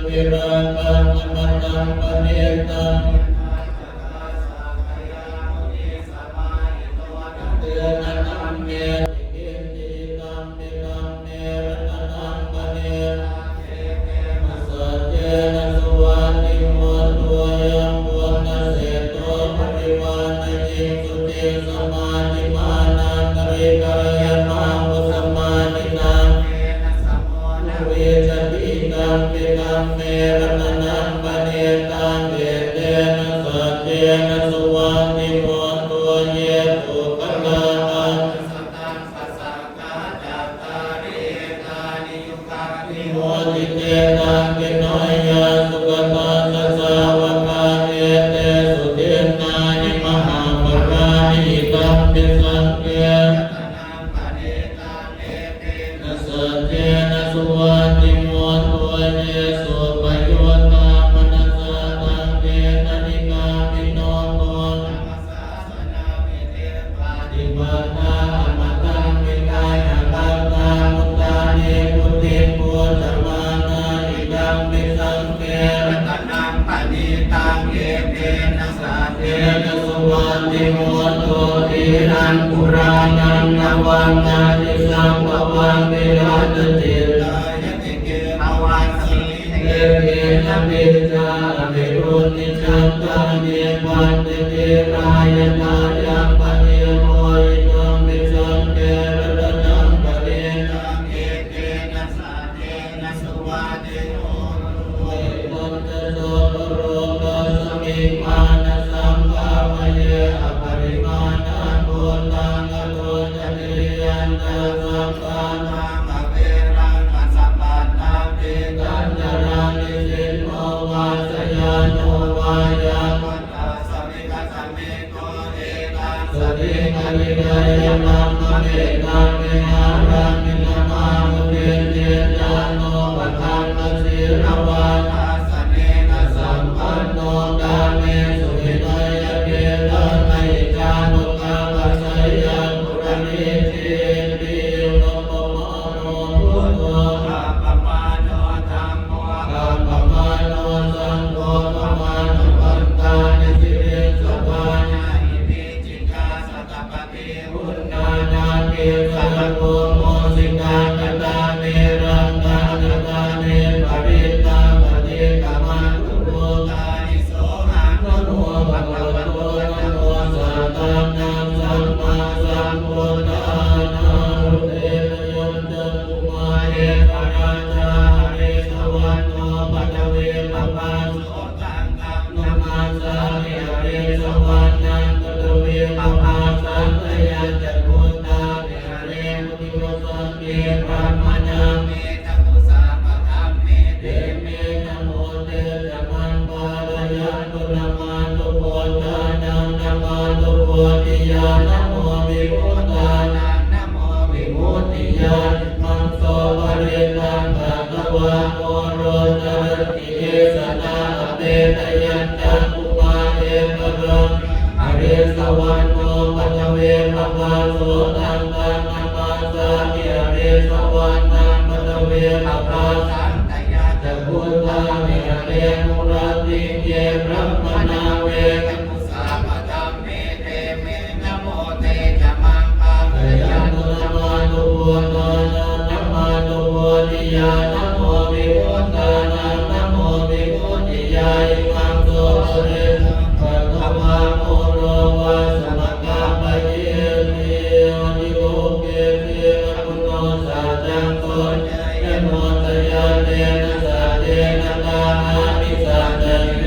วิราคังอมตังปะเนตัง นะสุวัติโมตัวเยสุขลาอันสตังปัสสะกาจัตตาริกานิยุคานิโมติเตตังกิโนยาสุขตาสัสสาวกาเอเตสุเทนานิมหาปรานิตัมปิสังเกนะสัจเจนะสุวัติโมตัวเยสุปโยตามนัสสะตังเกนะนิกามิโนโตปฏิบัตินาอมตังวิกายอาการตามุตตาเนปุติปุตตมานาอิดังมิสังเกรัตนังปณิตังเยเตนะสัจเจนะสุวัติโมตุทีนังปุรานังนวังนาติสังภวังวิราชจิตตายติเกภวังสิเตเกนะปิจาอภิรุณิจัตตาเนปันติเตรายตายังปะเนโมยตังมิสังเกรัตนังปะเนตังเอเกนะสัจเจนะสุวัติโมตุตันตโสปโรกัสสมิมานะสัมภาวะเยอปริมาณังโพตังอโตจะเนยันตสัมปานังอเวรังอัสสะปัตตังเตกัญจารานิสิโนวาสยานโนวายามัตตาสมิกัสสมิโตเอตังสติกัลลิกายมังมะเมตังเมหารังมินามามุเตเจจาโนปะทังกสิรวาทาสเนนะสัมปันโนกาเมสุวินัยเกตังไมจานุกาปัสสยังปุรณิทิปิโนปมโนพุทโธกัปปมาโนธัมโมกัปปมาโนสังโฆปมานุปันตานิสิเรสวานาอิมิจิกาสัตตปฏิพุทธานาเกสัพโพโมสิกาคตาเนรังกาคตาเนปริตาปฏิกามันตุโภตานิโสหังโนโนภะคะวะโตนะโมสัตตังนังสัมมาสัมพุทธานารุเตนะยนตังกุมาเอตราชาเรสวันโนปัจเวปปัสโสตังกังนามาสามิเรสวันนังปัจเวปปัสสังขยัญจะพุทธามิเรมุติวสังเกพระมนาเมตตุสาปะธัมเมเตเมนะโมเตจะมันปาลยันตุนามาตุโพธานังนามาตุโพธิญาณโมวิมุตตานังนะโมวิมุตติญาณมังโสปะเรตังภะคะวะโอโรจรติเอสนาอเปตยัญจังอุมาเอปะรังอเรสวันโนปัจเวปปัสโสตังกังนามาสามิอเรสวันนังปัจเวปปัสสังขยัญจะพุทธามิอเรมุรติเยพระมนาเว